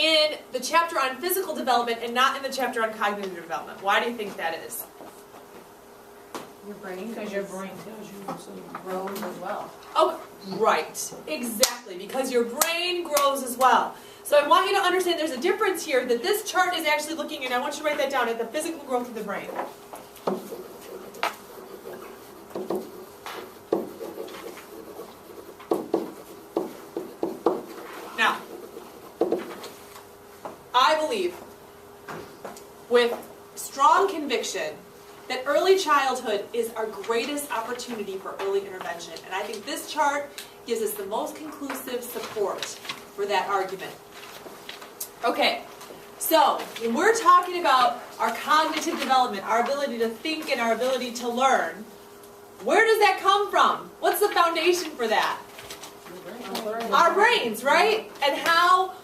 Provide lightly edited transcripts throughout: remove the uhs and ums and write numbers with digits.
in the chapter on physical development and not in the chapter on cognitive development? Why do you think that is? Your brain, Because your brain tells you so. grows as well. Oh, right. Exactly. Because your brain grows as well. So I want you to understand there's a difference here that this chart is actually looking, and I want you to write that down, at the physical growth of the brain. Now, I believe with strong conviction that early childhood is our greatest opportunity for early intervention. And I think this chart gives us the most conclusive support for that argument. Okay, so when we're talking about our cognitive development, our ability to think and our ability to learn, where does that come from? What's the foundation for that? Our brains, right? And how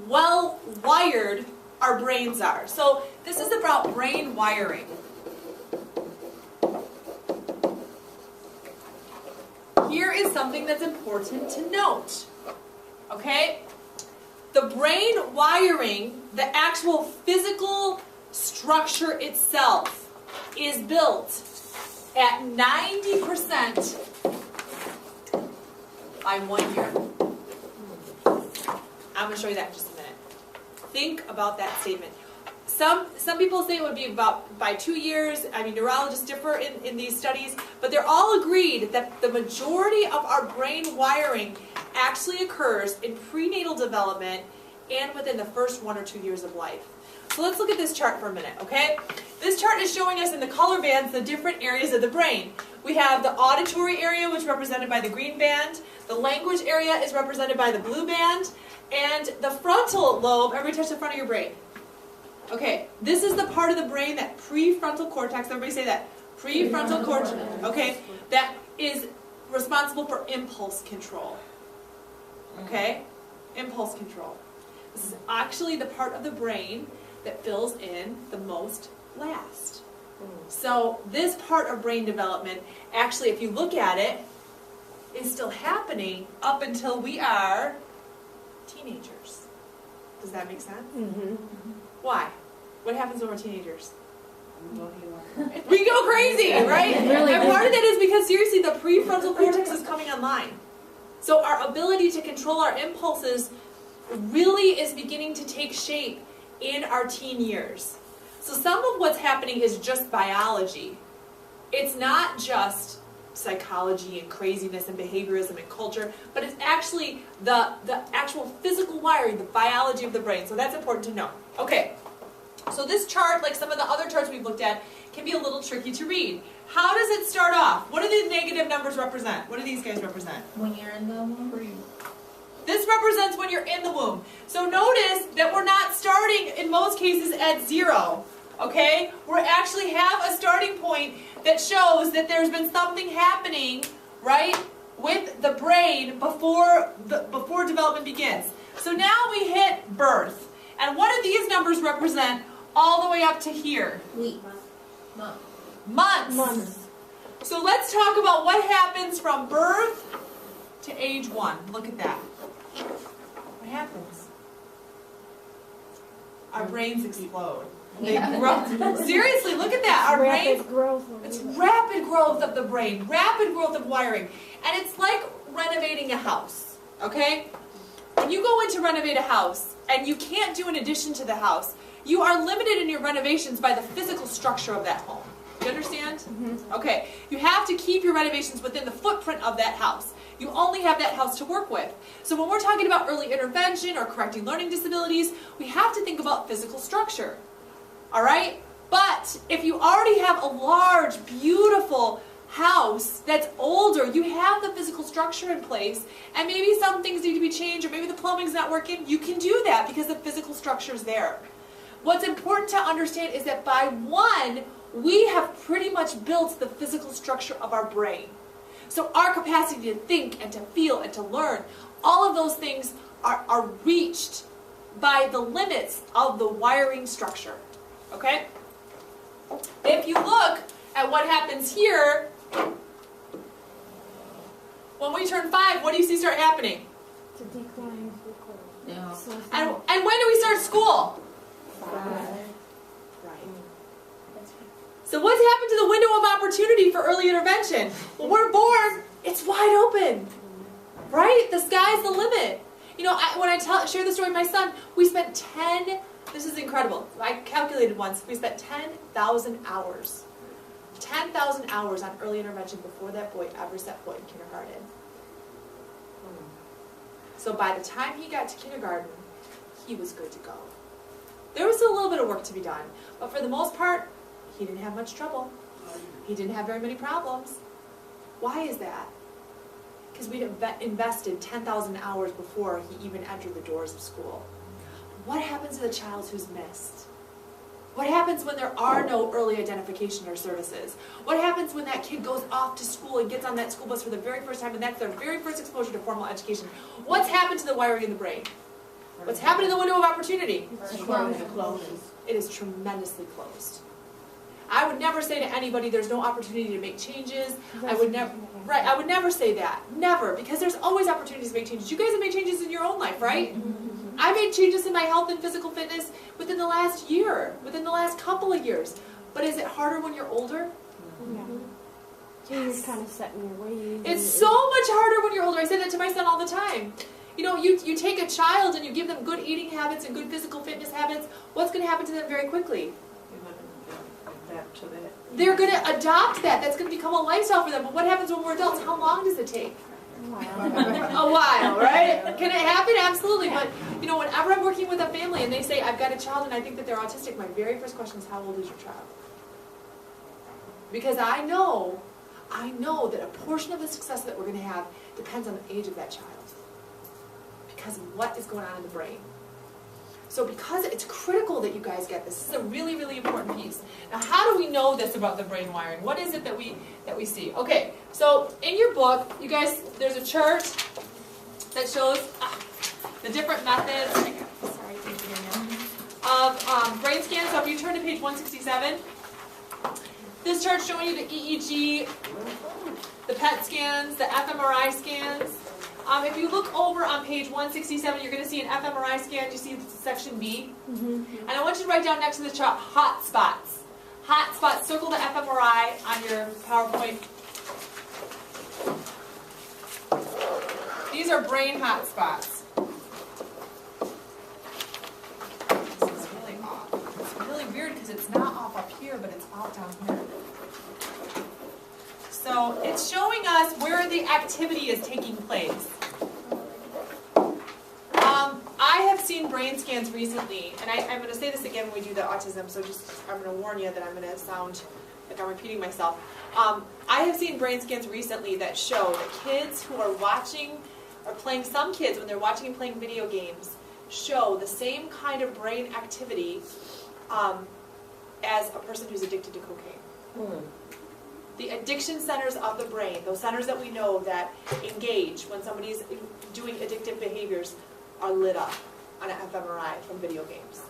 well wired our brains are. So this is about brain wiring. Here is something that's important to note. Okay? The brain wiring, the actual physical structure itself, is built at 90% by 1 year. I'm going to show you that in just a minute. Think about that statement. Some people say it would be about by 2 years. I mean, neurologists differ in these studies, but they're all agreed that the majority of our brain wiring actually occurs in prenatal development and within the first 1 or 2 years of life. So let's look at this chart for a minute, okay? This chart is showing us in the color bands the different areas of the brain. We have the auditory area, which is represented by the green band. The language area is represented by the blue band. And the frontal lobe, everybody touch the front of your brain. Okay, this is the part of the brain, that prefrontal cortex, everybody say that. Prefrontal cortex, okay, that is responsible for impulse control. Okay, impulse control. This is actually the part of the brain that fills in the most last. So this part of brain development, actually, if you look at it, is still happening up until we are teenagers. Does that make sense? Mm-hmm. Why? What happens when we're teenagers? We go crazy, right? Really And part of that is because, seriously, the prefrontal cortex is coming online. So our ability to control our impulses really is beginning to take shape in our teen years. So some of what's happening is just biology. It's not just psychology and craziness and behaviorism and culture, but it's actually the actual physical wiring, the biology of the brain. So that's important to know. Okay, so this chart, like some of the other charts we've looked at, can be a little tricky to read. How does it start off? What do the negative numbers represent? What do these guys represent? When you're in the womb. This represents when you're in the womb. So notice that we're not starting, in most cases, at 0. Okay? We actually have a starting point that shows that there's been something happening, right, with the brain before development begins. So now we hit birth. And what do these numbers represent all the way up to here? Weeks. Months. So let's talk about what happens from birth to age 1. Look at that. What happens? Our brains explode. They grow. Seriously, look at that. Our brain. It's rapid growth of the brain, rapid growth of wiring. And it's like renovating a house, okay? When you go in to renovate a house and you can't do an addition to the house, you are limited in your renovations by the physical structure of that home. You understand? Mm-hmm. Okay. You have to keep your renovations within the footprint of that house. You only have that house to work with. So when we're talking about early intervention or correcting learning disabilities, we have to think about physical structure. All right? But if you already have a large, beautiful house that's older, you have the physical structure in place, and maybe some things need to be changed, or maybe the plumbing's not working, you can do that because the physical structure is there. What's important to understand is that by 1, we have pretty much built the physical structure of our brain. So our capacity to think and to feel and to learn, all of those things are reached by the limits of the wiring structure. Okay? If you look at what happens here, when we turn 5, what do you see start happening? To decline. start school? 5. Right. So what's happened to the window of opportunity for early intervention? When we're born, it's wide open. Right? The sky's the limit. You know, when I share the story with my son, we spent this is incredible. I calculated once, we spent 10,000 hours. 10,000 hours on early intervention before that boy ever set foot in kindergarten. So by the time he got to kindergarten, he was good to go. There was still a little bit of work to be done, but for the most part, he didn't have much trouble. He didn't have very many problems. Why is that? Because we'd invested 10,000 hours before he even entered the doors of school. What happens to the child who's missed? What happens when there are no early identification or services? What happens when that kid goes off to school and gets on that school bus for the very first time and that's their very first exposure to formal education? What's happened to the wiring in the brain? What's happened to the window of opportunity? It is tremendously closed. I would never say to anybody there's no opportunity to make changes. I would never say that. Never, because there's always opportunities to make changes. You guys have made changes in your own life, right? I made changes in my health and physical fitness within the last year, within the last couple of years. But is it harder when you're older? Yeah. So you're kind of set in your ways. It's so much harder when you're older. I say that to my son all the time. You know, you take a child and you give them good eating habits and good physical fitness habits, what's going to happen to them very quickly? They're going to adopt that. That's going to become a lifestyle for them. But what happens when we're adults? How long does it take? A while, right? Can it happen? Absolutely. But, you know, whenever I'm working with a family and they say, I've got a child and I think that they're autistic, my very first question is, how old is your child? Because I know that a portion of the success that we're going to have depends on the age of that child. Because of what is going on in the brain. So because it's critical that you guys get this. This is a really, really important piece. Now, how do we know this about the brain wiring? What is it that we see? Okay, so in your book, you guys, there's a chart that shows the different methods of brain scans. So if you turn to page 167, this chart's showing you the EEG, the PET scans, the fMRI scans. If you look over on page 167, you're going to see an fMRI scan. You see section B? And I want you to write down next to the chart hot spots. Hot spots. Circle the fMRI on your PowerPoint. These are brain hot spots. This is really off. It's really weird because it's not off up here, but it's off down here. So it's showing us where the activity is taking place. I have seen brain scans recently, and I'm going to say this again when we do the autism, so I'm going to warn you that I'm going to sound like I'm repeating myself. I have seen brain scans recently that show that kids who are watching or playing, some kids when they're watching and playing video games, show the same kind of brain activity as a person who's addicted to cocaine. The addiction centers of the brain, those centers that we know that engage when somebody's doing addictive behaviors, are lit up on an fMRI from video games.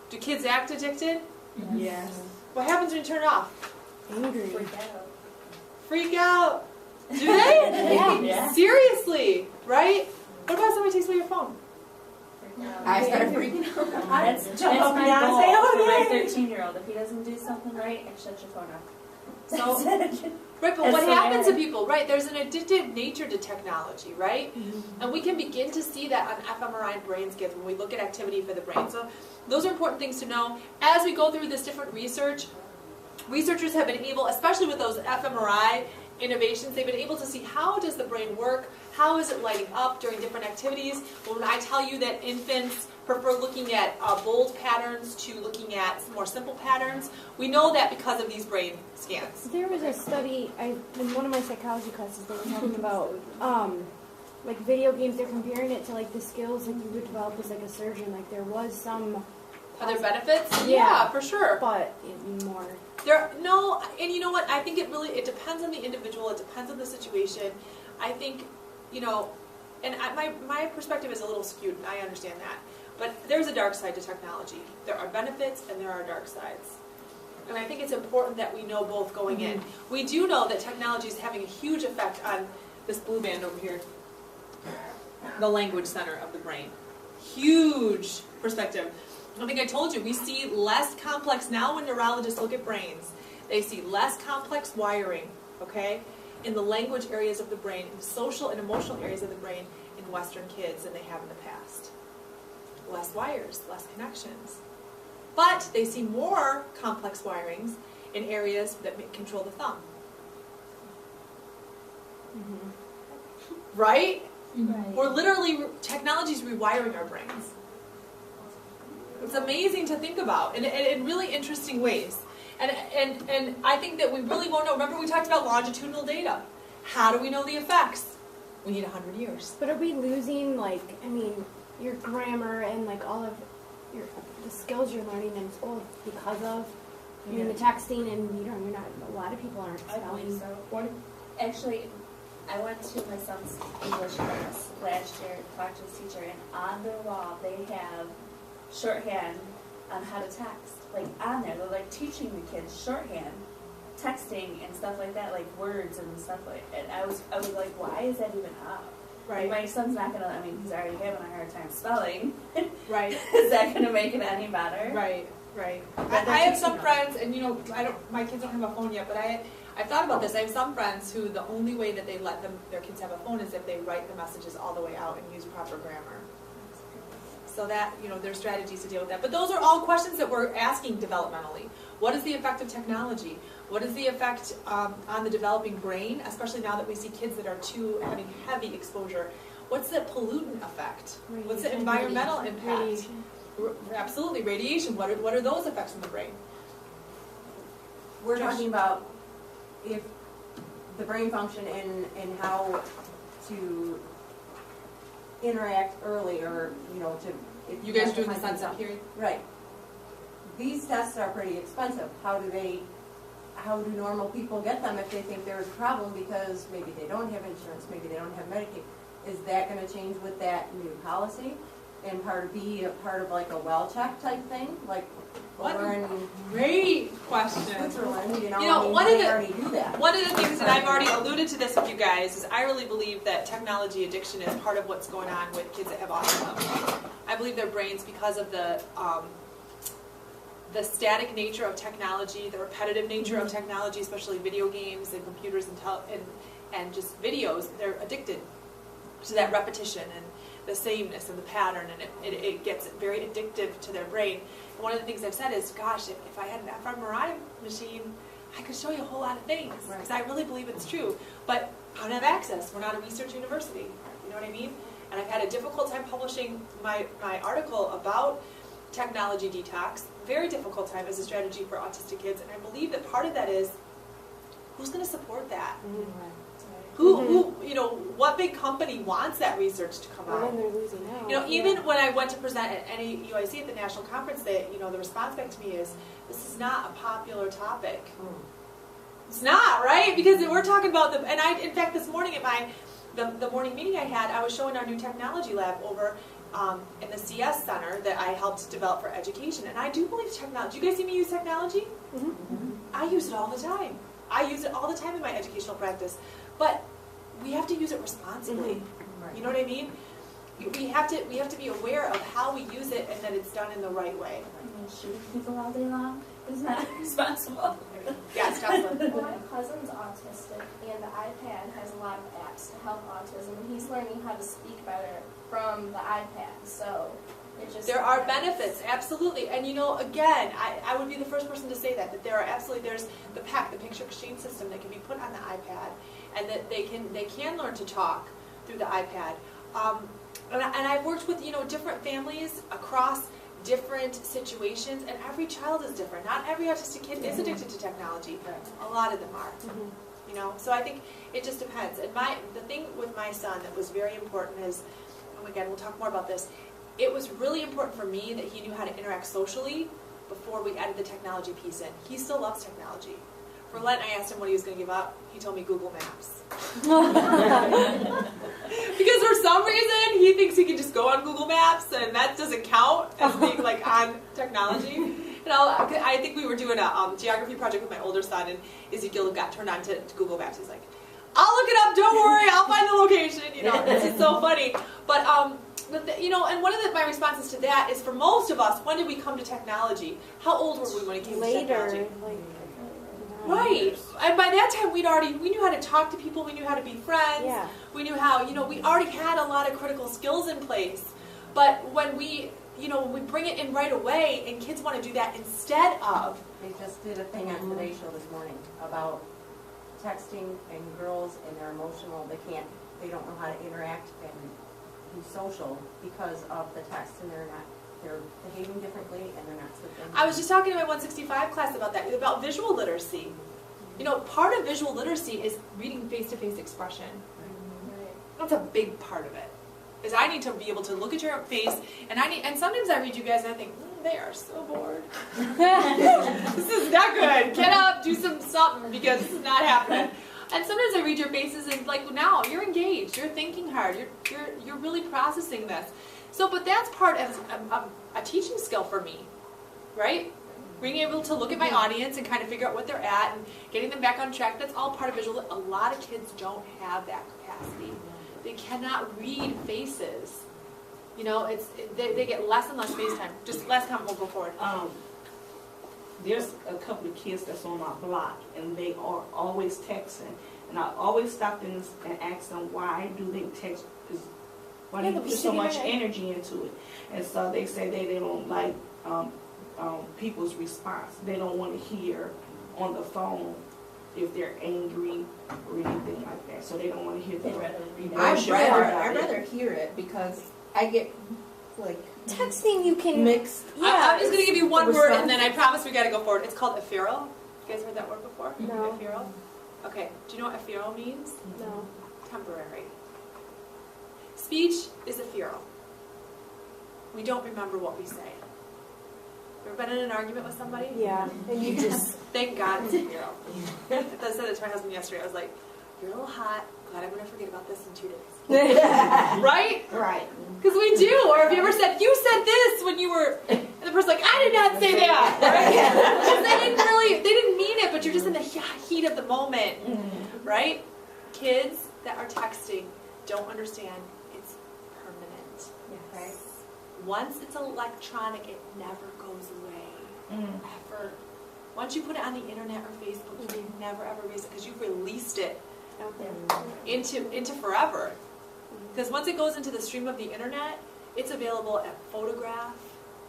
Do kids act addicted? Yes. What happens when you turn it off? Angry. Freak out. Do they? Yeah. Seriously, right? What about somebody takes away your phone? I start freaking out. That's my goal for my 13-year-old. If he doesn't do something right, I shut your phone off. So, right, but what happens to people, right, there's an addictive nature to technology, right? And we can begin to see that on fMRI brain scans when we look at activity for the brain. So those are important things to know. As we go through this different research, researchers have been able, especially with those fMRI innovations, they've been able to see how does the brain work, how is it lighting up during different activities. When I tell you that infants prefer looking at bold patterns to looking at more simple patterns, we know that because of these brain scans. There was a study, in one of my psychology classes, they were talking about like video games. They're comparing it to like the skills that you would develop as like a surgeon. Like there was some other benefits? Yeah, for sure. But it'd be more. No, and you know what? I think it depends on the individual. It depends on the situation. I think, you know, and my perspective is a little skewed. I understand that. But there's a dark side to technology. There are benefits and there are dark sides. And I think it's important that we know both going in. We do know that technology is having a huge effect on this blue band over here, the language center of the brain. Huge perspective. I think I told you, we see less complex, now when neurologists look at brains, they see less complex wiring, okay, in the language areas of the brain, in the social and emotional areas of the brain in Western kids than they have in the past. Less wires, less connections. But they see more complex wirings in areas that control the thumb. Right? Right. We're literally, technology's rewiring our brains. It's amazing to think about in really interesting ways. And I think that we really won't know. Remember we talked about longitudinal data. How do we know the effects? We need 100 years. But are we losing, like, I mean, your grammar and, like, all of the skills you're learning in school because of, I mean, the texting and, you're not, a lot of people aren't I believe spelling. so. Actually, I went to my son's English class last year, talked to his teacher, and on their wall they have shorthand on how to text. Like on there, they're like teaching the kids shorthand, texting and stuff like that, like words and stuff like. And I was like, why is that even up? Right. Like, my son's not gonna. I mean, he's already having a hard time spelling. Right. Is that gonna make it any better? Right. Right. But I have some teaching friends, and my kids don't have a phone yet, but I've thought about this. I have some friends who the only way that they let their kids have a phone is if they write the messages all the way out and use proper grammar. So that, there's strategies to deal with that. But those are all questions that we're asking developmentally. What is the effect of technology? What is the effect on the developing brain, especially now that we see kids that are having heavy exposure? What's the pollutant effect? What's the environmental impact? Radiation. Absolutely, radiation. What are those effects on the brain? We're talking about if the brain function and how to interact early, or if You guys are have to doing the find sunset something. period? Right. These tests are pretty expensive. How do normal people get them if they think there's a problem because maybe they don't have insurance, maybe they don't have Medicaid? Is that going to change with that new policy? And be a part of like a well check type thing, like over in Great question. Switzerland, they already do that. One of the things, and I've already alluded to this with you guys, is I really believe that technology addiction is part of what's going on with kids that have autism. I believe their brains, because of the static nature of technology, the repetitive nature of technology, especially video games and computers and just videos, they're addicted to that repetition and the sameness and the pattern, and it gets very addictive to their brain. And one of the things I've said is, gosh, if I had an fMRI machine, I could show you a whole lot of things, because I really believe it's true. But I don't have access. We're not a research university. You know what I mean? And I've had a difficult time publishing my article about technology detox. Very difficult time as a strategy for autistic kids. And I believe that part of that is, who's going to support that? What big company wants that research to come out? Well, then they're losing out. Even when I went to present at NAUIC at the national conference, the response back to me is, this is not a popular topic. It's not, right? Because we're talking about in fact, this morning at the morning meeting I had, I was showing our new technology lab over in the CS Center that I helped develop for education. And I do believe technology. Do you guys see me use technology? I use it all the time. I use it all the time in my educational practice. But we have to use it responsibly. You know what I mean? We have to be aware of how we use it and that it's done in the right way. Shoot people all day long is not responsible. Yes, Jocelyn. Well, my cousin's autistic, and the iPad has a lot of apps to help autism, and he's learning how to speak better from the iPad. So it just There are benefits, absolutely. And again, I would be the first person to say that there's the PEC, the picture exchange system, that can be put on the iPad, and that they can learn to talk through the iPad. And I've worked with different families across different situations, and every child is different. Not every autistic kid is addicted to technology. A lot of them are. So I think it just depends. And the thing with my son that was very important is, and again, we'll talk more about this, it was really important for me that he knew how to interact socially before we added the technology piece in. He still loves technology. For Lent, I asked him what he was going to give up. He told me Google Maps. Because for some reason, he thinks he can just go on Google Maps, and that doesn't count as being on technology. I think we were doing a geography project with my older son, and Ezekiel got turned on to Google Maps. He's like, I'll look it up, don't worry, I'll find the location. It's just so funny. But you know, and one of my responses to that is, for most of us, when did we come to technology? How old were we when it came to technology? Right. And by that time, we knew how to talk to people, we knew how to be friends, Yeah. we knew how, you know, we already had a lot of critical skills in place. But when we bring it in right away, and kids want to do that instead of... They just did a thing on Today's Show this morning about texting and girls and their emotional, they don't know how to interact and be social because of the text, and they're behaving differently, and they're not sleeping. I was just talking to my 165 class about that, about visual literacy. You know, part of visual literacy is reading face-to-face expression. That's a big part of it. Is I need to be able to look at your face, and sometimes I read you guys and I think, they are so bored. This is not good. Get up, do something, because this is not happening. And sometimes I read your faces and like, now you're engaged, you're thinking hard, you're really processing this. So, but that's part of a teaching skill for me, right? Being able to look at my audience and kind of figure out what they're at and getting them back on track. That's all part of visual. A lot of kids don't have that capacity. They cannot read faces. You know, they get less and less face time. Just last comment, we'll go forward. There's a couple of kids that's on my block, and they are always texting. And I always stop them and ask them, why do they text? Why do you put so much energy into it? And so they say they don't like people's response. They don't want to hear on the phone if they're angry or anything like that. So they don't want to hear the emotion. I'd rather hear it, because I get like Texting you can mixed. Yeah, I'm just going to give you one word, and then I promise we got to go forward. It's called ephemeral. You guys heard that word before? No. Ephemeral? Okay. Do you know what ephemeral means? No. Temporary. Speech is ephemeral. We don't remember what we say. Ever been in an argument with somebody? Yeah. And you just Thank God it's ephemeral. I said it to my husband yesterday. I was like, you're a little hot. Glad I'm going to forget about this in 2 days. Right? Right. Because we do. Or have you ever said, you said this when you were, and the person's like, I did not say that. Right? Because they didn't mean it, but you're just in the heat of the moment. Right? Kids that are texting don't understand it's permanent. Okay? Once it's electronic, it never goes away. Ever. Once you put it on the internet or Facebook, you can never ever erase it because you've released it out there. into forever. Because once it goes into the stream of the internet, it's available at photograph.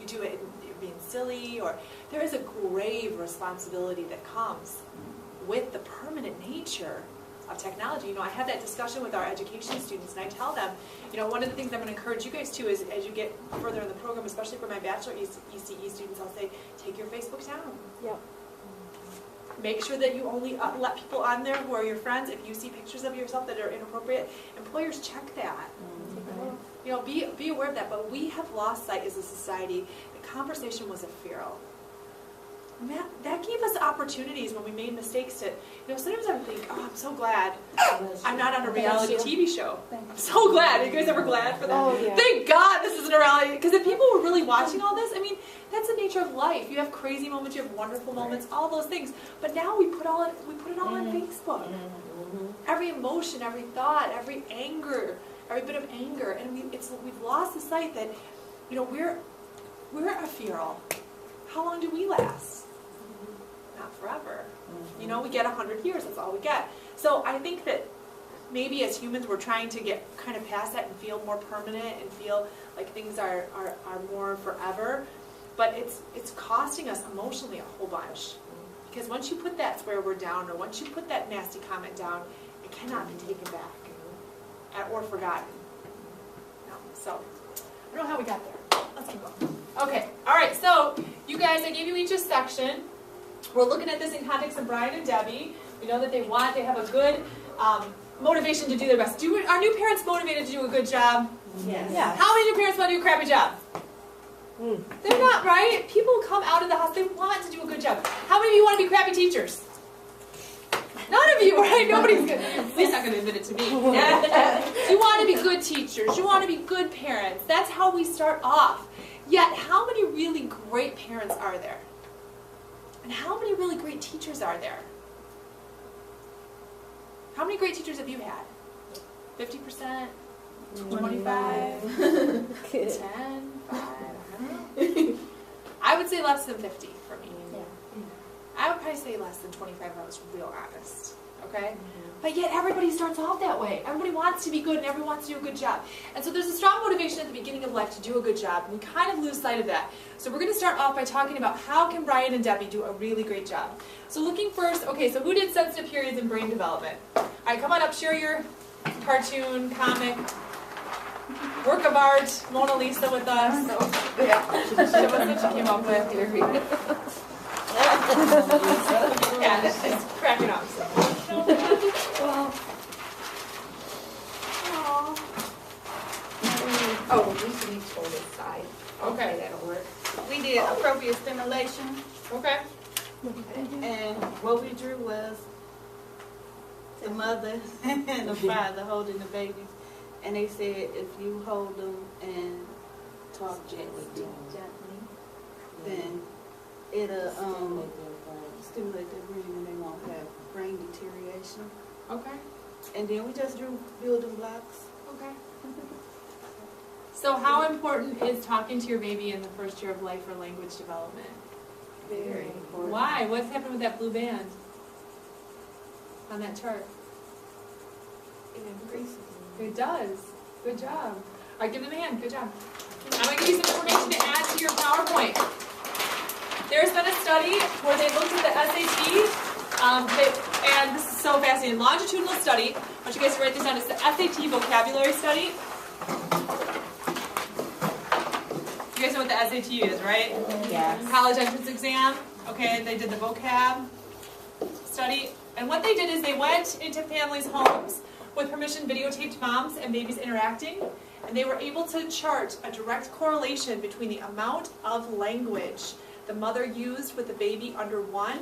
You do it, you're being silly, or there is a grave responsibility that comes with the permanent nature of technology. You know, I have that discussion with our education students, and I tell them, you know, one of the things I'm going to encourage you guys to is, as you get further in the program, especially for my bachelor ECE students, I'll say, take your Facebook down. Yep. Make sure that you only let people on there who are your friends. If you see pictures of yourself that are inappropriate, employers check that. You know, be aware of that. But we have lost sight as a society that conversation was ephemeral. And that gave us opportunities when we made mistakes to, you know, sometimes I would think, oh, I'm so glad I'm not on a reality TV show. I'm so glad. Are you guys ever glad for that? Oh, yeah. Thank God this isn't a reality. Because if people were really watching all this, I mean, that's the nature of life. You have crazy moments, you have wonderful moments, all those things. But now we put it all on Facebook. Every emotion, every thought, every anger, every bit of anger, and we've lost the sight that, you know, we're ephemeral. How long do we last? Not forever. You know, we get 100 years. That's all we get. So I think that maybe as humans we're trying to get kind of past that and feel more permanent and feel like things are more forever. But it's costing us emotionally a whole bunch. Because once you put that swear word down, or once you put that nasty comment down, it cannot be taken back or forgotten. No. So I don't know how we got there. Let's keep going. Okay. All right. So you guys, I gave you each a section. We're looking at this in context of Brian and Debbie. We know that they have a good motivation to do their best. Are new parents motivated to do a good job? Yes. Yeah. How many new parents want to do a crappy job? They're not, right? People come out of the house, they want to do a good job. How many of you want to be crappy teachers? None of you, right? Nobody's good. At least not going to admit it to me. You want to be good teachers. You want to be good parents. That's how we start off. Yet, how many really great parents are there? And how many really great teachers are there? How many great teachers have you had? 50%? 25? 10, 5, I don't know. I would say less than 50 for me. Yeah. I would probably say less than 25 if I was real honest. Okay? But yet everybody starts off that way. Everybody wants to be good and everyone wants to do a good job. And so there's a strong motivation at the beginning of life to do a good job, and we kind of lose sight of that. So we're going to start off by talking about how can Brian and Debbie do a really great job. So looking first, okay, so who did sensitive periods in brain development? All right, come on up, share your cartoon, comic, work of art, Mona Lisa with us. Show us what you came up with. Yeah, that's just cracking up. Oh, we should each hold it side. Okay. That'll work. We did appropriate stimulation, Okay. and what we drew was the mother and the father holding the babies. And they said if you hold them and talk gently, then it'll stimulate their brain and they won't have brain deterioration. Okay. And then we just drew building blocks. Okay. So how important is talking to your baby in the first year of life for language development? Very important. Why? What's happened with that blue band on that chart? It increases. It does. Good job. All right, give them a hand. Good job. I'm going to give you some information to add to your PowerPoint. There's been a study where they looked at the SAT, and this is so fascinating. Longitudinal study. I want you guys to write this down. It's the SAT vocabulary study. You guys know what the SAT is, right? Yes. College entrance exam. Okay, they did the vocab study. And what they did is they went into families' homes with permission, videotaped moms and babies interacting, and they were able to chart a direct correlation between the amount of language the mother used with the baby under 1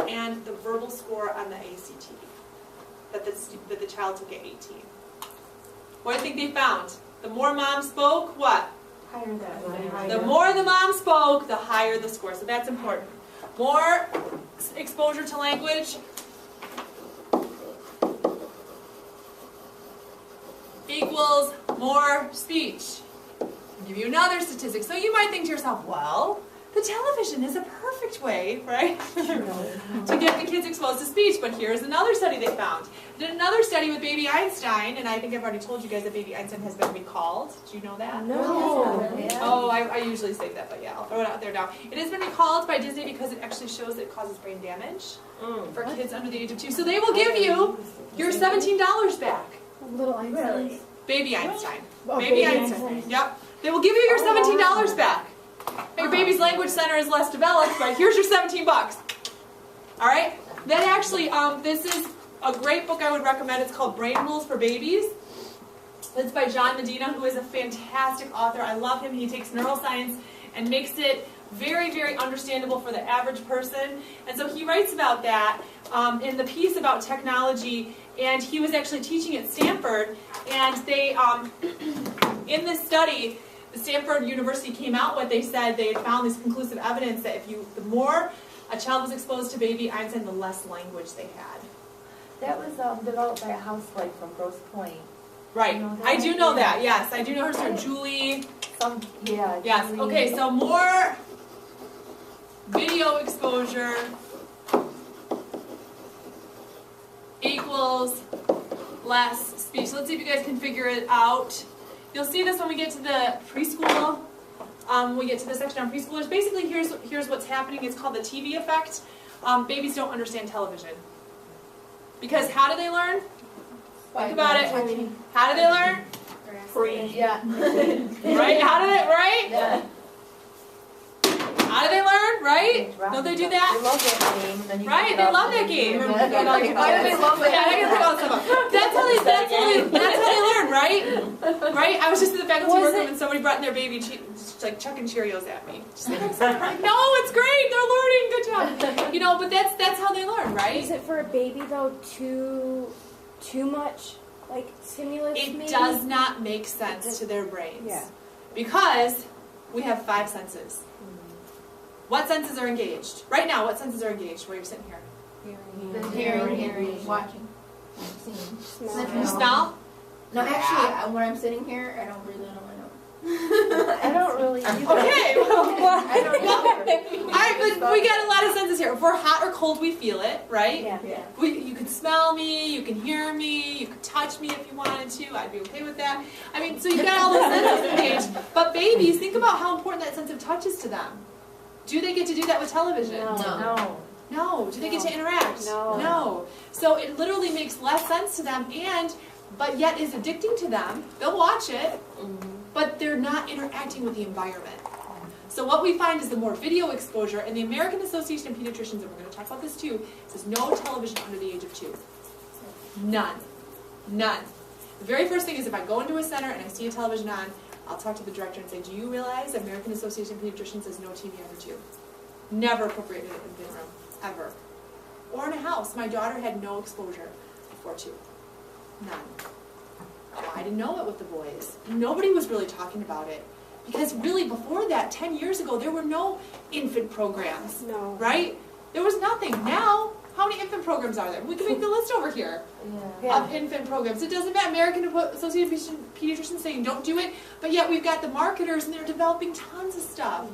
and the verbal score on the ACT that the child took at 18. What do you think they found? The more mom spoke, what? The more the mom spoke, the higher the score. So that's important. More exposure to language equals more speech. I'll give you another statistic. So you might think to yourself, well, the television is a perfect way, right, to get the kids exposed to speech. But here's another study they found. They did another study with baby Einstein, and I think I've already told you guys that baby Einstein has been recalled. Did you know that? No. Oh, I usually say that, but yeah, I'll throw it out there now. It has been recalled by Disney because it actually shows that it causes brain damage for kids under the age of 2. So they will give you your $17 back. Little Einstein. Really? Baby Einstein. Oh, Baby Einstein. Yep. They will give you your $17 back. Your baby's language center is less developed, but here's your 17 bucks. All right? Then actually, this is a great book I would recommend. It's called Brain Rules for Babies. It's by John Medina, who is a fantastic author. I love him. He takes neuroscience and makes it very, very understandable for the average person. And so he writes about that in the piece about technology. And he was actually teaching at Stanford. And they, in this study, the Stanford University came out with, they said they had found this conclusive evidence that the more a child was exposed to baby Einstein, the less language they had. That was developed by a housewife from Grosse Pointe. Right. You know that? I do know that, yes. I do know her name, Julie. Yeah. Yes. Julie. Okay, so more video exposure equals less speech. So let's see if you guys can figure it out. You'll see this when we get to the preschool. When we get to the section on preschoolers. Basically, here's what's happening. It's called the TV effect. Babies don't understand television. Because how do they learn? Think about it. How do they learn? Free. Yeah. Right? Right? Yeah. How do they learn? Right? Don't they do They that? love that game. And then you Right? pick it They up love and that you game. do it. Why do they love that? Yeah, I gotta pick all this stuff up. That's how they learn, right? Right? I was just in the faculty workroom and somebody brought in their baby, like chucking Cheerios at me. Just like, no, it's great. They're learning. Good job. You know, but that's how they learn, right? Is it for a baby though too much like stimulus? It maybe? does not make sense to their brains. Yeah. Because we have 5 senses. What senses are engaged? Right now, what senses are engaged where you're sitting here? Hearing, watching, seeing. You smell? No, actually, when I'm sitting here, I don't breathe in on my nose. I don't really either. Okay, well, I don't either. all right, but we got a lot of senses here. If we're hot or cold, we feel it, right? Yeah. Yeah. You can smell me, you can hear me, you can touch me if you wanted to. I'd be okay with that. I mean, so you got all those senses engaged. But babies, think about how important that sense of touch is to them. Do they get to do that with television? No. No. Do they get to interact? No. No. So it literally makes less sense to them, but yet is addicting to them. They'll watch it, but they're not interacting with the environment. So what we find is the more video exposure, and the American Association of Pediatricians, and we're going to talk about this too, says no television under the age of 2. None. None. The very first thing is if I go into a center and I see a television on, I'll talk to the director and say, do you realize the American Association of Pediatricians says no TV under 2? Never appropriated in the room, ever. Or in a house. My daughter had no exposure before 2. None. I didn't know it with the boys. Nobody was really talking about it. Because really before that, 10 years ago, there were no infant programs. No. Right? There was nothing. Now, how many infant programs are there? We can make the list over here Yeah. of infant programs. It doesn't matter. American Association of Pediatricians saying don't do it, but yet we've got the marketers and they're developing tons of stuff.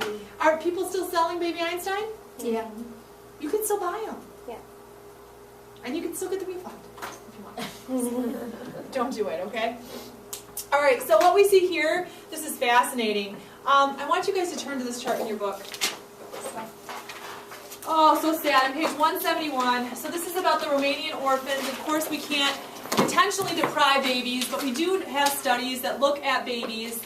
Are people still selling Baby Einstein? Yeah. You can still buy them. Yeah. And you can still get the refund if you want. Don't do it, okay? All right, so what we see here, this is fascinating. I want you guys to turn to this chart in your book. Oh, so sad. On page 171. So this is about the Romanian orphans. Of course, we can't intentionally deprive babies, but we do have studies that look at babies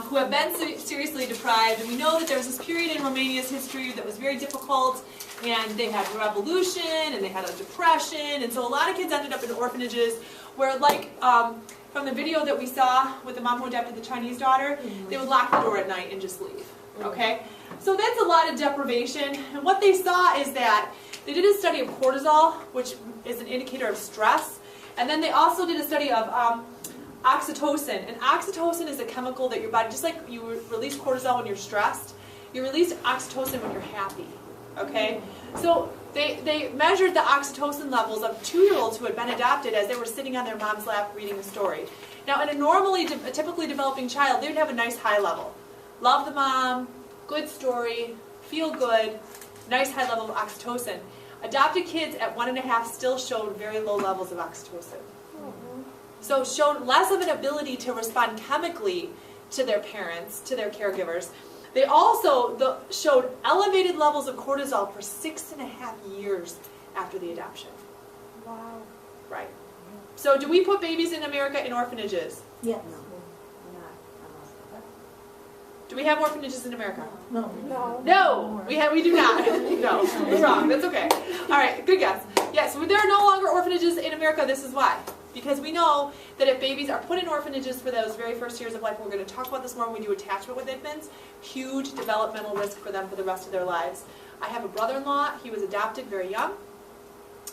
who have been seriously deprived. And we know that there was this period in Romania's history that was very difficult, and they had a revolution, and they had a depression, and so a lot of kids ended up in orphanages where, like, from the video that we saw with the mom who adopted the Chinese daughter, they would lock the door at night and just leave, okay? So that's a lot of deprivation, and what they saw is that they did a study of cortisol, which is an indicator of stress, and then they also did a study of oxytocin, and oxytocin is a chemical that your body, just like you release cortisol when you're stressed, you release oxytocin when you're happy, okay? So they measured the oxytocin levels of 2-year-olds who had been adopted as they were sitting on their mom's lap reading a story. Now, in a typically developing child, they would have a nice high level. Love the mom, good story, feel good, nice high level of oxytocin. Adopted kids at 1.5 still showed very low levels of oxytocin. So showed less of an ability to respond chemically to their parents, to their caregivers. They also showed elevated levels of cortisol for 6.5 years after the adoption. Wow. Right. So do we put babies in America in orphanages? Yes. Do we have orphanages in America? No. No. No, we do not. No, we're wrong. That's okay. All right, good guess. Yes, there are no longer orphanages in America. This is why. Because we know that if babies are put in orphanages for those very first years of life, we're going to talk about this more when we do attachment with infants, huge developmental risk for them for the rest of their lives. I have a brother-in-law. He was adopted very young,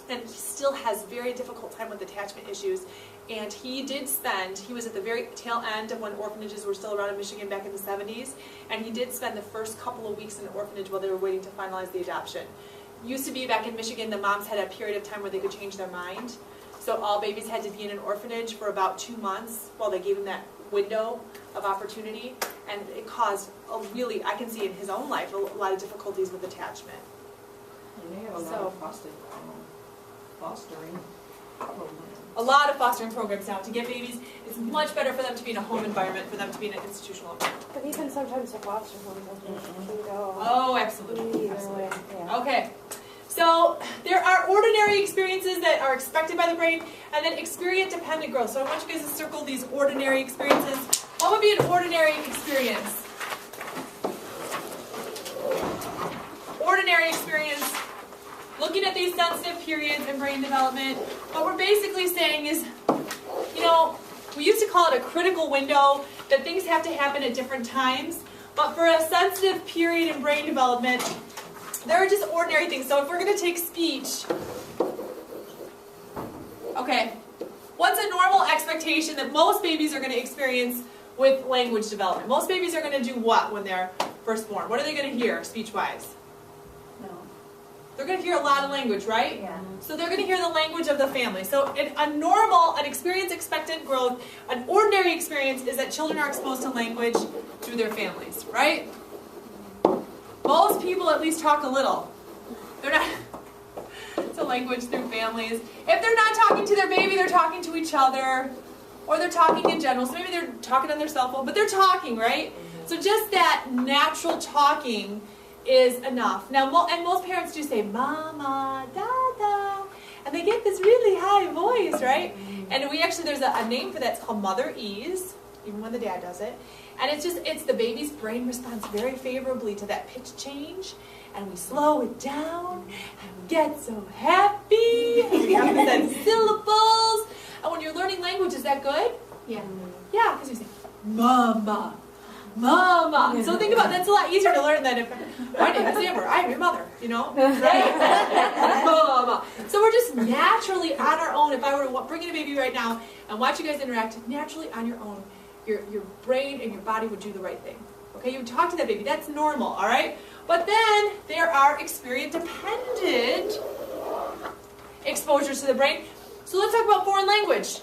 and he still has very difficult time with attachment issues. And he was at the very tail end of when orphanages were still around in Michigan back in the 70s, and he did spend the first couple of weeks in an orphanage while they were waiting to finalize the adoption. Used to be back in Michigan, the moms had a period of time where they could change their mind. So all babies had to be in an orphanage for about 2 months while they gave them that window of opportunity, and it caused I can see in his own life, a lot of difficulties with attachment. And they have a lot of fostering programs. A lot of fostering programs now to get babies. It's much better for them to be in a home environment, for them to be in an institutional environment. But even sometimes the foster homes can go Oh, absolutely. either way. Yeah. Okay. So there are ordinary experiences that are expected by the brain, and then experience-dependent growth. So I want you guys to circle these ordinary experiences. What would be an ordinary experience? Ordinary experience, looking at these sensitive periods in brain development, what we're basically saying is, we used to call it a critical window, that things have to happen at different times, but for a sensitive period in brain development, there are just ordinary things. So if we're going to take speech, okay, what's a normal expectation that most babies are going to experience with language development? Most babies are going to do what when they're first born? What are they going to hear speech-wise? No. They're going to hear a lot of language, right? Yeah. So they're going to hear the language of the family. So an experience expected growth, an ordinary experience is that children are exposed to language through their families, right? Most people at least talk a little. They're not to language through families. If they're not talking to their baby, they're talking to each other, or they're talking in general. So maybe they're talking on their cell phone, but they're talking, right? So just that natural talking is enough. Now, most parents do say, Mama, Dada, and they get this really high voice, right? And there's a name for that. It's called mother ease, even when the dad does it. And it's the baby's brain responds very favorably to that pitch change, and we slow it down, and we get so happy, and we have to send syllables. And when you're learning language, is that good? Yeah. Yeah, because you say, Mama, Mama. So think about that's a lot easier to learn than if my name is Amber, I am your mother, right? Mama. So we're just naturally on our own. If I were to bring in a baby right now and watch you guys interact, naturally on your own, your brain and your body would do the right thing. Okay, you would talk to that baby. That's normal, all right? But then there are experience-dependent exposures to the brain. So let's talk about foreign language.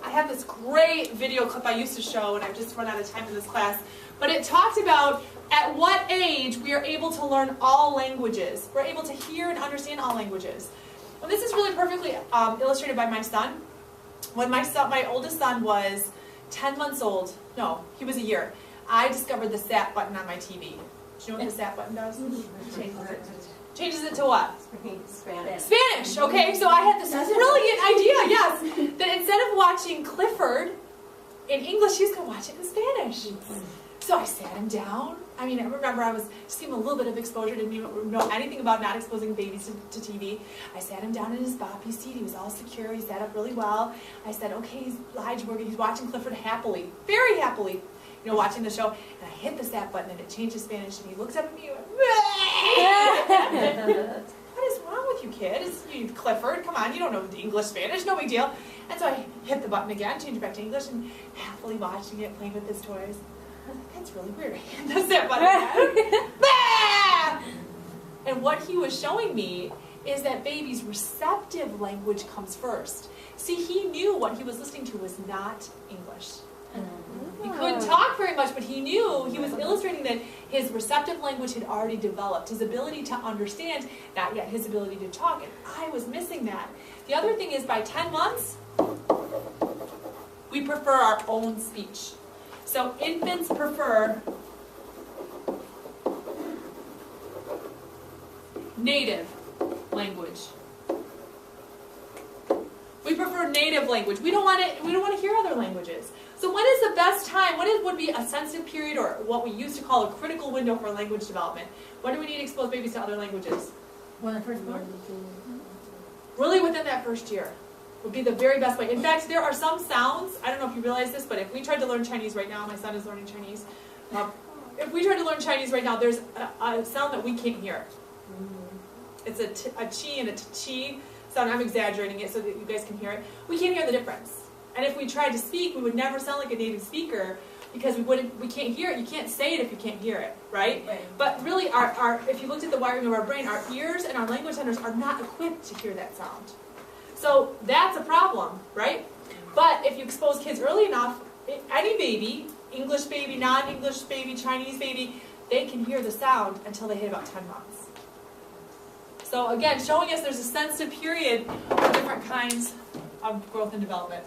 I have this great video clip I used to show, and I've just run out of time in this class. But it talked about at what age we are able to learn all languages. We're able to hear and understand all languages. And this is really perfectly illustrated by my son. When my oldest son was 10 months old, no, he was a year, I discovered the sat button on my TV. Do you know what the sat button does? Changes it to what? Spanish. Spanish, okay, so I had this brilliant idea, yes, that instead of watching Clifford in English, he was going to watch it in Spanish. So I sat him down. I mean, I remember I was just giving him a little bit of exposure, didn't even know anything about not exposing babies to TV. I sat him down in his boppy seat. He was all secure. He sat up really well. I said, okay, he's watching Clifford happily, very happily, watching the show. And I hit the sat button and it changed to Spanish. And he looks up at me and went, what is wrong with you, kid? It's Clifford. Come on, you don't know the English, Spanish, no big deal. And so I hit the button again, changed it back to English, and happily watching it, playing with his toys. That's really weird. That's it, but and what he was showing me is that baby's receptive language comes first. See, he knew what he was listening to was not English. He couldn't talk very much, but he knew, he was illustrating that his receptive language had already developed. His ability to understand, not yet his ability to talk, and I was missing that. The other thing is by 10 months, we prefer our own speech. So infants prefer native language. We prefer native language. We don't want to hear other languages. So when is the best time? When would be a sensitive period, or what we used to call a critical window for language development? When do we need to expose babies to other languages? When they're first born. Really within that first year would be the very best way. In fact, there are some sounds, I don't know if you realize this, but if we tried to learn Chinese right now, my son is learning Chinese, if we tried to learn Chinese right now, there's a sound that we can't hear. It's a chi and a chi sound. I'm exaggerating it so that you guys can hear it. We can't hear the difference. And if we tried to speak, we would never sound like a native speaker because we can't hear it. You can't say it if you can't hear it, right? But really, if you looked at the wiring of our brain, our ears and our language centers are not equipped to hear that sound. So that's a problem, right? But if you expose kids early enough, any baby, English baby, non-English baby, Chinese baby, they can hear the sound until they hit about 10 months. So again, showing us there's a sensitive period for different kinds of growth and development.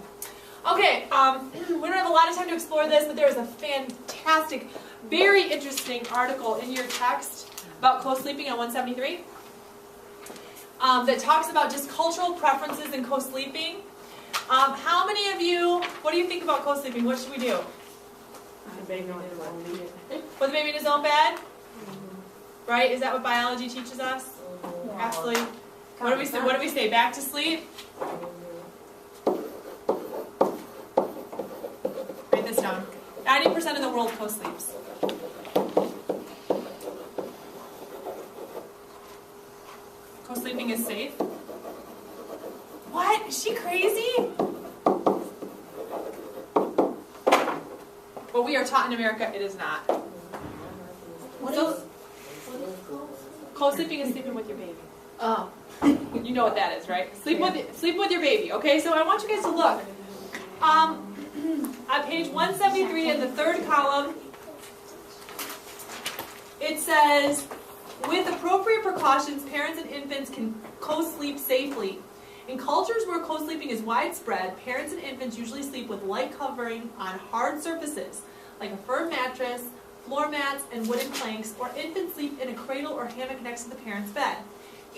Okay, we don't have a lot of time to explore this, but there is a fantastic, very interesting article in your text about co-sleeping on 173 that talks about just cultural preferences in co-sleeping. How many of you, what do you think about co-sleeping? What should we do? Put the baby in his own bed? Right? Is that what biology teaches us? Absolutely. What do we say? What do we say? Back to sleep? Write this down. 90% of the world co-sleeps. Co-sleeping is safe. What? Is she crazy? Well, what we are taught in America, it is not. So, co-sleeping is sleeping with your baby. Oh. You know what that is, right? Sleep with your baby. Okay, so I want you guys to look. On page 173 in the third column, it says, with appropriate precautions, parents and infants can co-sleep safely. In cultures where co-sleeping is widespread, parents and infants usually sleep with light covering on hard surfaces, like a firm mattress, floor mats, and wooden planks, or infants sleep in a cradle or hammock next to the parent's bed.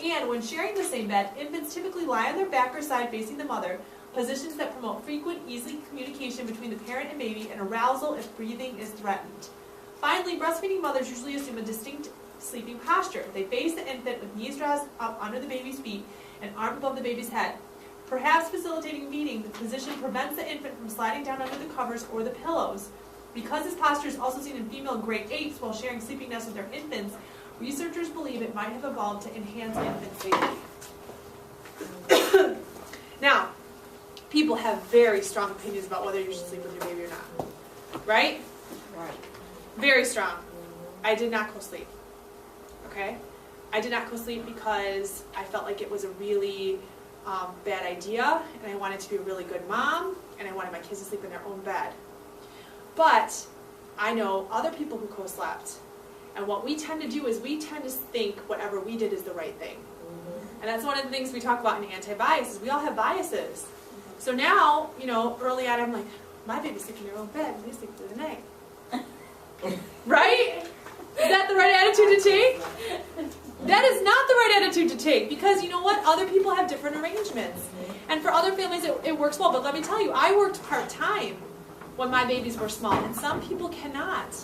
And when sharing the same bed, infants typically lie on their back or side facing the mother, positions that promote frequent, easy communication between the parent and baby, and arousal if breathing is threatened. Finally, breastfeeding mothers usually assume a distinct sleeping posture. They face the infant with knees drawn up under the baby's feet and arm above the baby's head. Perhaps facilitating feeding, the position prevents the infant from sliding down under the covers or the pillows. Because this posture is also seen in female gray apes while sharing sleeping nests with their infants, researchers believe it might have evolved to enhance infant safety. Now, people have very strong opinions about whether you should sleep with your baby or not. Right? Right. Very strong. I did not co-sleep. Okay? I did not co-sleep because I felt like it was a really bad idea, and I wanted to be a really good mom, and I wanted my kids to sleep in their own bed. But I know other people who co-slept, and what we tend to do is we tend to think whatever we did is the right thing. And that's one of the things we talk about in anti-bias, is we all have biases. So now, you know, early on I'm like, my baby's sleeping in their own bed, and they sleep through the night. Right? Is that the right attitude to take? That is not the right attitude to take, because you know what? Other people have different arrangements. And for other families it works well, but let me tell you, I worked part-time when my babies were small, and some people cannot.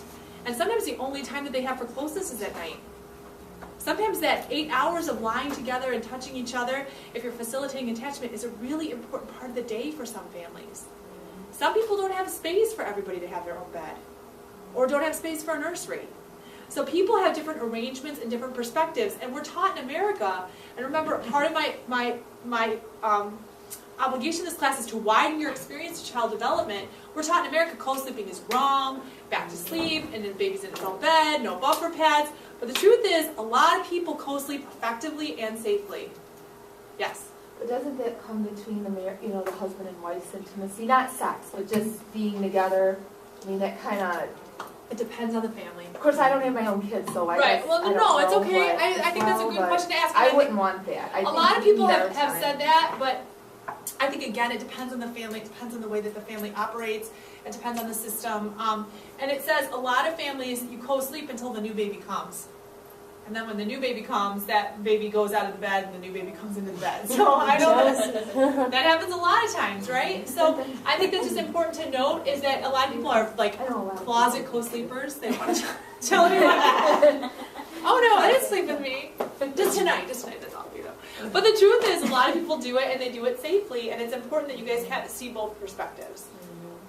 And sometimes the only time that they have for closeness is at night. Sometimes that 8 hours of lying together and touching each other, if you're facilitating attachment, is a really important part of the day for some families. Some people don't have space for everybody to have their own bed, or don't have space for a nursery. So people have different arrangements and different perspectives, and we're taught in America, and remember, part of my obligation in this class is to widen your experience to child development. We're taught in America co-sleeping is wrong, back to sleep, and then the baby's in his own bed, no buffer pads. But the truth is, a lot of people co-sleep effectively and safely. Yes? But doesn't that come between the husband and wife's intimacy? Not sex, but just being together. I mean, that kind of... It depends on the family. Of course, I don't have my own kids, so I Right. guess Well, I don't no, it's know, okay. but I think that's a good question to ask. I wouldn't want that. A lot of people have said that, but I think, again, it depends on the family. It depends on the way that the family operates. It depends on the system. And it says a lot of families, you co-sleep until the new baby comes. And then when the new baby comes, that baby goes out of the bed and the new baby comes into the bed. So I know that happens a lot of times, right? So I think that's just important to note, is that a lot of people are like closet co-sleepers. They want to tell me, oh no, I didn't sleep with me. Just tonight, that's all, you know. But the truth is, a lot of people do it, and they do it safely, and it's important that you guys see both perspectives.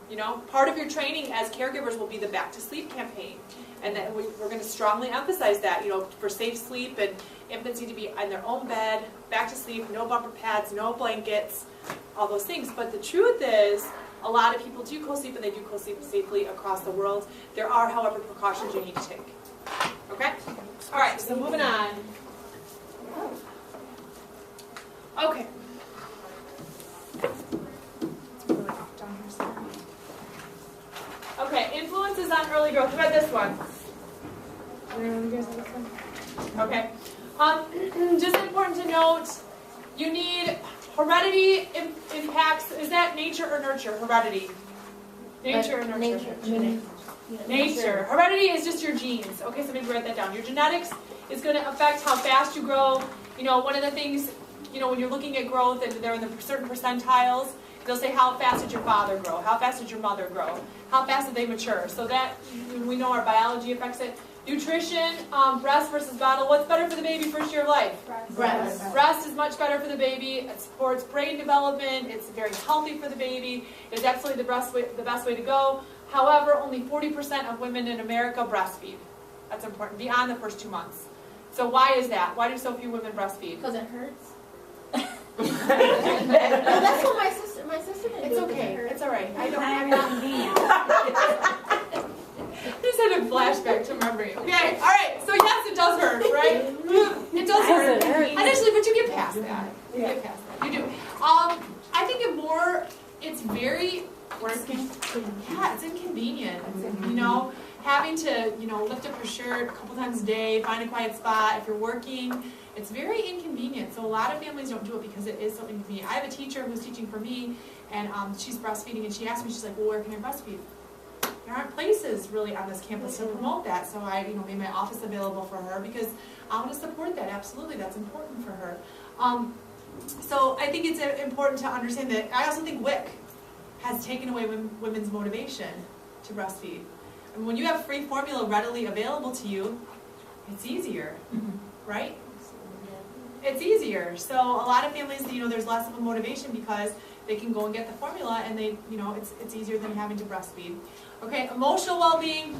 You know, part of your training as caregivers will be the Back to Sleep campaign. And that we're going to strongly emphasize that, you know, for safe sleep, and infants need to be in their own bed, back to sleep, no bumper pads, no blankets, all those things. But the truth is, a lot of people do co-sleep, and they do co-sleep safely across the world. There are, however, precautions you need to take. Okay? All right, so moving on. Okay. It's really off down here, sorry. Okay, influences on early growth. How about this one? You guys have this one? Okay. Just important to note, you need heredity impacts. Is that nature or nurture? Heredity. Nature or nurture? Nature. Heredity is just your genes. Okay, so maybe write that down. Your genetics is going to affect how fast you grow. You know, one of the things, you know, when you're looking at growth and they're in the certain percentiles, they'll say, how fast did your father grow? How fast did your mother grow? How fast did they mature? So that, we know our biology affects it. Nutrition, breast versus bottle. What's better for the baby first year of life? Breast. Breast is much better for the baby. It supports brain development. It's very healthy for the baby. It's absolutely the best way to go. However, only 40% of women in America breastfeed. That's important, beyond the first 2 months. So why is that? Why do so few women breastfeed? Because it hurts. Well, that's what my sister did. It's okay. It's all right. I'm not flashback to memory. Okay, all right. So yes, it does hurt, right? It does hurt initially, but you get past that. You get past that. You do. I think it's very working. Yeah, it's inconvenient. You know, having to lift up your shirt a couple times a day, find a quiet spot. If you're working, it's very inconvenient. So a lot of families don't do it because it is so inconvenient. I have a teacher who's teaching for me, and she's breastfeeding, and she asked me, she's like, well, where can I breastfeed? There aren't places really on this campus to promote that, so I made my office available for her because I want to support that. Absolutely, that's important for her. So I think it's important to understand that. I also think WIC has taken away women's motivation to breastfeed. I mean, when you have free formula readily available to you, it's easier, right? It's easier. So a lot of families, there's less of a motivation because they can go and get the formula, and it's easier than having to breastfeed. Okay, emotional well-being,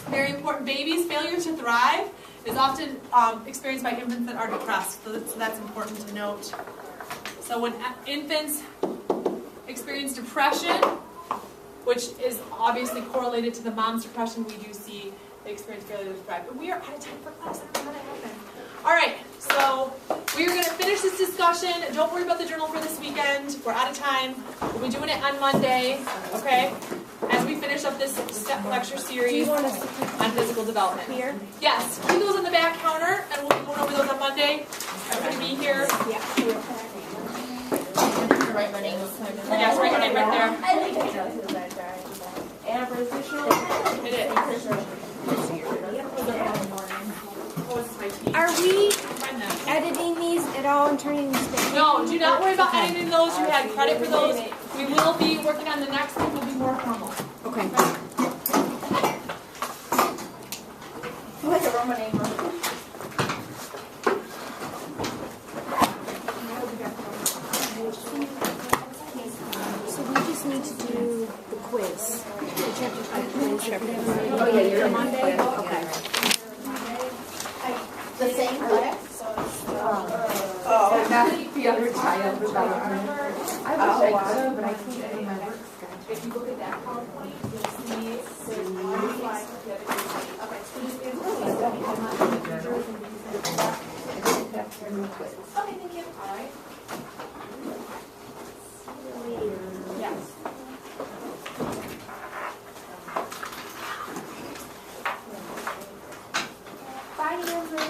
very important. Babies' failure to thrive is often experienced by infants that are depressed, so that's important to note. So when infants experience depression, which is obviously correlated to the mom's depression, we do see they experience failure to thrive. And we are out of time for class. I don't know how that happened. All right, so we're going to finish this discussion. Don't worry about the journal for this weekend. We're out of time. We'll be doing it on Monday, okay? As we finish up this lecture series on physical development. Here? Yes, keep those on the back counter, and we'll be going over those on Monday. I'm going to be here. Yeah. Write my name. Yes, write your name right there. I think I know who that guy is. It is. Are we editing these at all and turning these to? No, do not worry about editing those. You had credit for those. We will be working on the next one. Will be more formal. Okay. Like a Roman name. So we just need to do the quiz. The chapter 5 quiz. Oh, yeah, you're on Monday? Okay. The same class? Not the other child. I wish I could, but I can't do my work schedule. If you look at that PowerPoint, you'll see there's one slide with the other two. Okay, so just okay, thank you. All right. Yes. Bye, Andrew.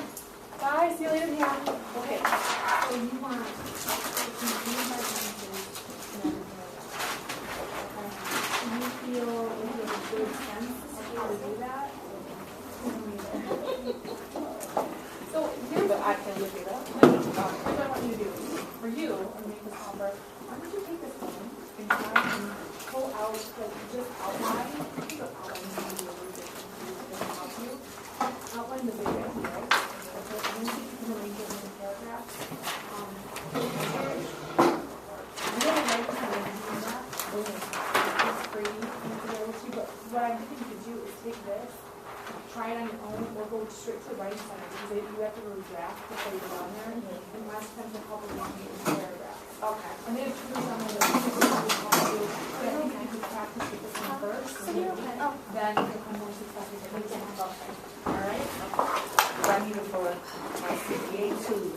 Bye. See you later, yeah. Okay. So you want do you feel like you have a good sense of how to do that? So here's what I can look it up. Here's what I want you to do. For you, I'm making this offer. Why don't you take this home and try and pull out, like, just outline. The outline is going to be a little bit confusing to help you. Outline the big ideas. Okay, and then you can arrange it in paragraphs. I really like how you're doing that. It's free and available to you, but what I think you could do is take this, try it on your own, or go straight to the writing center, because you have to go draft before you go down there, and last time a couple of pages paragraphs. Okay. And then if you do something that you do, but I think you could practice with this one first, then you become more successful with the next one. All right? I need it for my CPA too,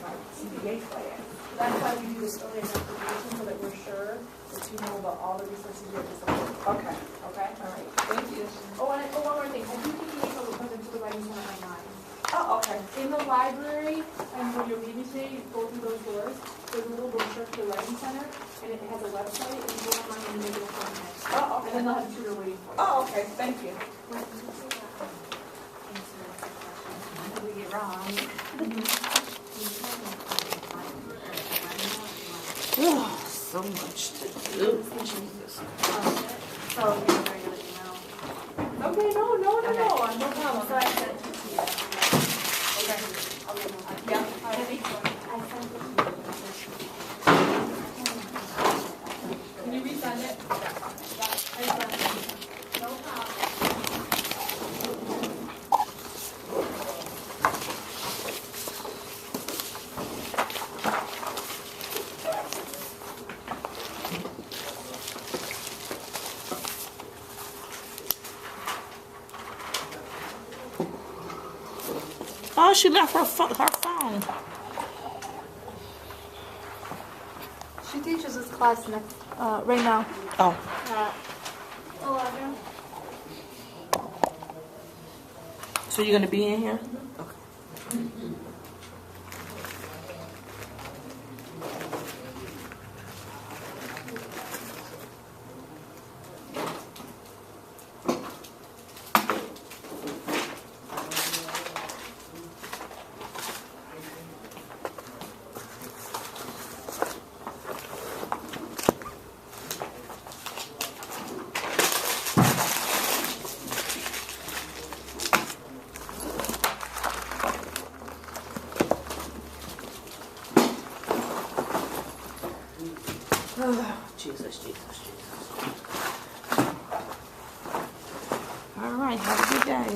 my CPA class. That's why we do this early application, so that we're sure that you know about all the resources you have to support. Okay. Okay? All right. Thank you. Oh, and one more thing. I do think you need to look into the writing center online. Oh, okay. In the library, and when you're meeting today, you go through those doors. There's a little brochure for the writing center, and it has a website, and you go online and you make an appointment. Oh, okay. And then they'll have a tutor waiting for you. Oh, okay. Thank you. We get wrong. Oh, so much to do. Jesus. So you're going to email. Okay, no problem. So I sent it to you. Okay. Yeah. I sent it to you. Can you resend it? No problem. Oh, she left her phone. She teaches this class next, right now. Oh. 11. So you're gonna be in here? Jesus. All right, have a good day.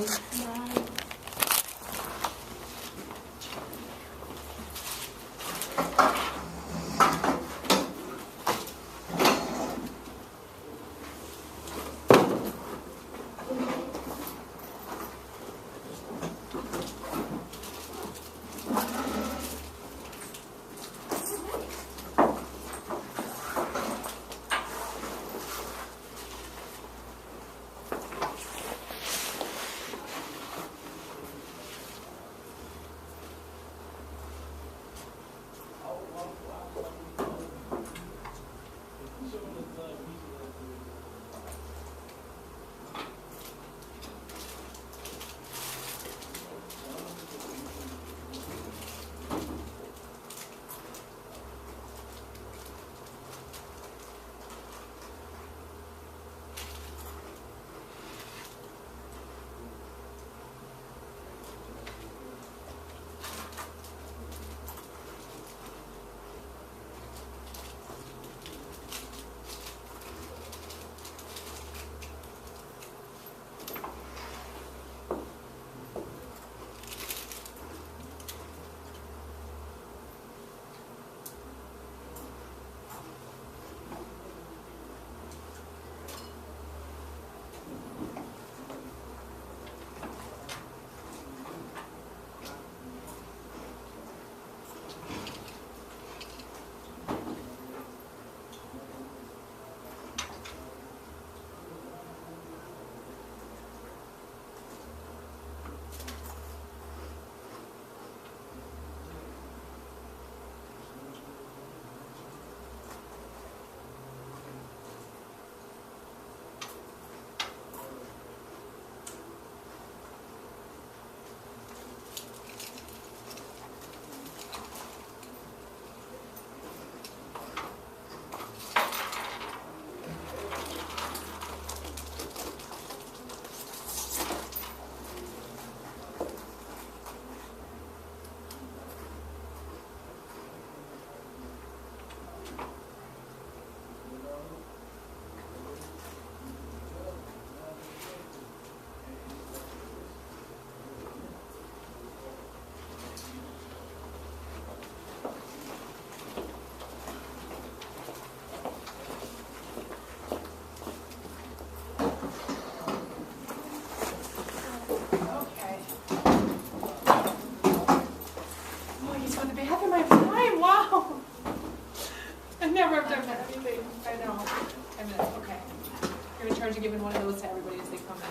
charge of giving one of those to everybody as they come in.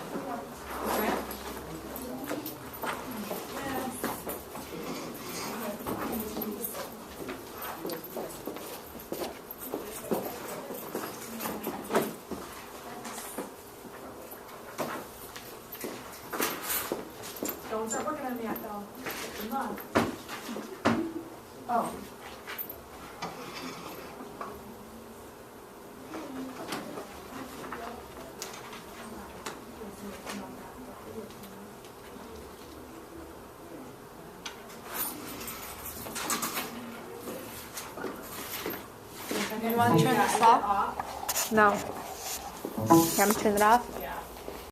Okay? Don't start working on that though. Come on. Oh. You want to turn this off? No. You want me to turn it off?